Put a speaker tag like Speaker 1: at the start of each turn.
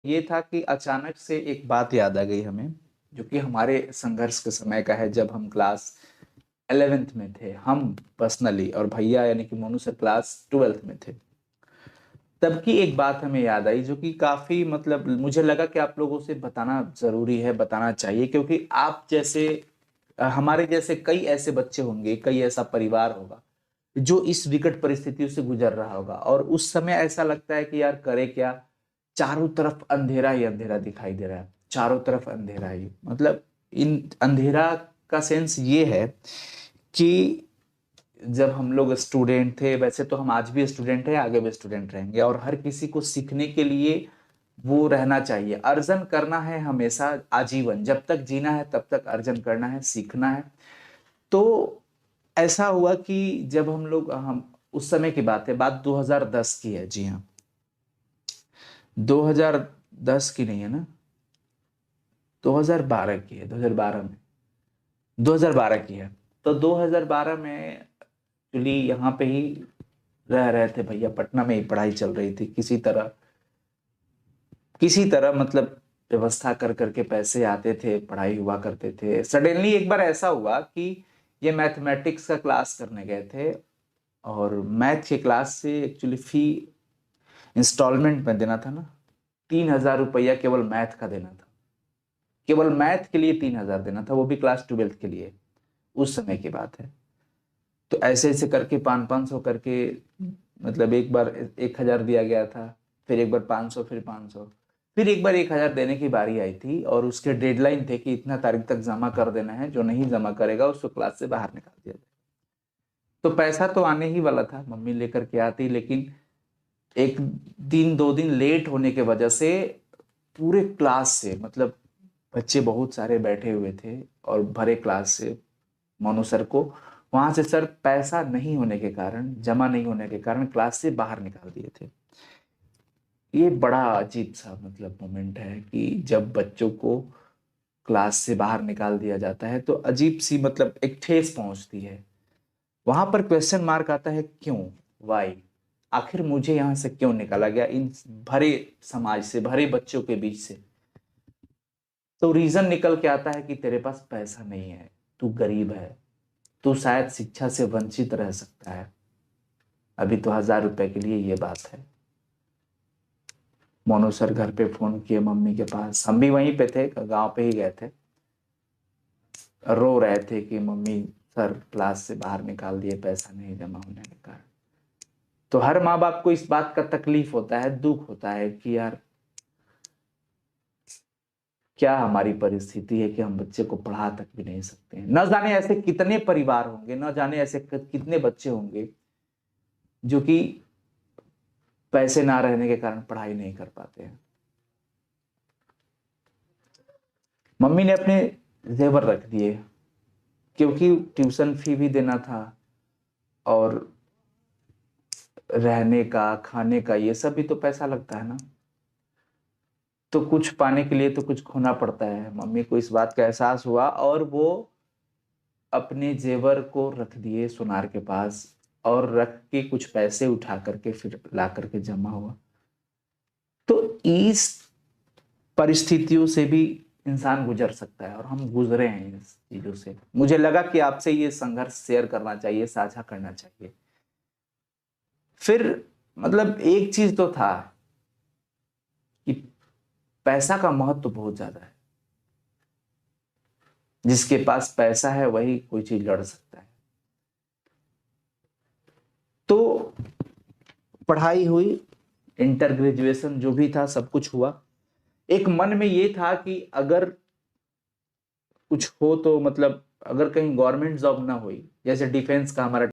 Speaker 1: ये था कि अचानक से एक बात याद आ गई हमें, जो कि हमारे संघर्ष के समय का है, जब हम क्लास 11th में थे, हम पर्सनली, और भैया यानी कि मोनू सर क्लास 12th में थे। तब की एक बात हमें याद आई, जो कि काफी मतलब मुझे लगा कि आप लोगों से बताना जरूरी है, बताना चाहिए, क्योंकि आप जैसे हमारे जैसे कई ऐसे बच्चे होंगे, कई ऐसा परिवार होगा जो इस विकट परिस्थितियों से गुजर रहा होगा, और उस समय ऐसा लगता है कि यार करे क्या। चारों तरफ अंधेरा ही अंधेरा दिखाई दे रहा है, चारों तरफ अंधेरा ही, मतलब इन अंधेरा का सेंस ये है कि जब हम लोग स्टूडेंट थे, वैसे तो हम आज भी स्टूडेंट हैं, आगे भी स्टूडेंट रहेंगे, और हर किसी को सीखने के लिए वो रहना चाहिए, अर्जन करना है हमेशा, आजीवन, जब तक जीना है तब तक अर्जन करना है, सीखना है। तो ऐसा हुआ कि जब हम उस समय की बात है, बात 2010 की है, जी हाँ, 2010 की नहीं है ना, 2012 की है, 2012 में, 2012 की है। तो 2012 में एक्चुअली यहाँ पे ही रह रहे थे भैया, पटना में ही पढ़ाई चल रही थी, किसी तरह मतलब व्यवस्था कर करके पैसे आते थे, पढ़ाई हुआ करते थे। सडनली एक बार ऐसा हुआ कि ये मैथमेटिक्स का क्लास करने गए थे, और मैथ के क्लास से एक्चुअली फी इंस्टॉलमेंट में देना था ना, 3,000 रुपया केवल मैथ का देना था, केवल मैथ के लिए 3,000 देना था, वो भी क्लास 12th के लिए। उस समय की बात है। तो ऐसे ऐसे करके 500 करके, मतलब एक बार 1,000 दिया गया था, फिर एक बार 500, फिर 500, फिर एक बार 1,000 देने की बारी आई थी, और उसके डेडलाइन थे कि इतना तारीख तक जमा कर देना है, जो नहीं जमा करेगा उसको क्लास से बाहर निकाल दिया जाएगा। तो पैसा तो आने ही वाला था, मम्मी लेकर के आती, लेकिन एक दिन 2 दिन लेट होने के वजह से पूरे क्लास से, मतलब बच्चे बहुत सारे बैठे हुए थे और भरे क्लास से, मोनू सर को वहां से सर पैसा नहीं होने के कारण, जमा नहीं होने के कारण क्लास से बाहर निकाल दिए थे। ये बड़ा अजीब सा मतलब मोमेंट है कि जब बच्चों को क्लास से बाहर निकाल दिया जाता है तो अजीब सी मतलब एक ठेस पहुंचती है। वहां पर क्वेश्चन मार्क आता है, क्यों, वाई, आखिर मुझे यहां से क्यों निकाला गया, इन भरे समाज से, भरे बच्चों के बीच से। तो रीजन निकल के आता है कि तेरे पास पैसा नहीं है, तू गरीब है, तू शायद शिक्षा से वंचित रह सकता है। अभी तो 1,000 रुपए के लिए ये बात है। मोनू सर घर पे फोन किए मम्मी के पास, हम भी वहीं पे थे, गांव पे ही गए थे, रो रहे थे कि मम्मी, सर क्लास से बाहर निकाल दिए पैसा नहीं जमा होने के कारण। तो हर माँ बाप को इस बात का तकलीफ होता है, दुख होता है कि यार क्या हमारी परिस्थिति है कि हम बच्चे को पढ़ा तक भी नहीं सकते हैं। न जाने ऐसे कितने परिवार होंगे, न जाने ऐसे कितने बच्चे होंगे जो कि पैसे ना रहने के कारण पढ़ाई नहीं कर पाते हैं। मम्मी ने अपने जेवर रख दिए, क्योंकि ट्यूशन फी भी देना था, और रहने का, खाने का, ये सब भी तो पैसा लगता है ना। तो कुछ पाने के लिए तो कुछ खोना पड़ता है। मम्मी को इस बात का एहसास हुआ, और वो अपने जेवर को रख दिए सोनार के पास, और रख के कुछ पैसे उठा करके फिर ला करके जमा हुआ। तो इस परिस्थितियों से भी इंसान गुजर सकता है, और हम गुजरे हैं इस चीजों से। मुझे लगा कि आपसे ये संघर्ष शेयर करना चाहिए, साझा करना चाहिए। फिर मतलब एक चीज तो था कि पैसा का महत्व तो बहुत ज्यादा है। जिसके पास पैसा है वही कोई चीज लड़ सकता है। तो पढ़ाई हुई, इंटर ग्रेजुएशन जो भी था सब कुछ हुआ। एक मन में ये था कि अगर कुछ हो तो मतलब, अगर कहीं गवर्नमेंट जॉब ना हुई, जैसे डिफेंस का हमारा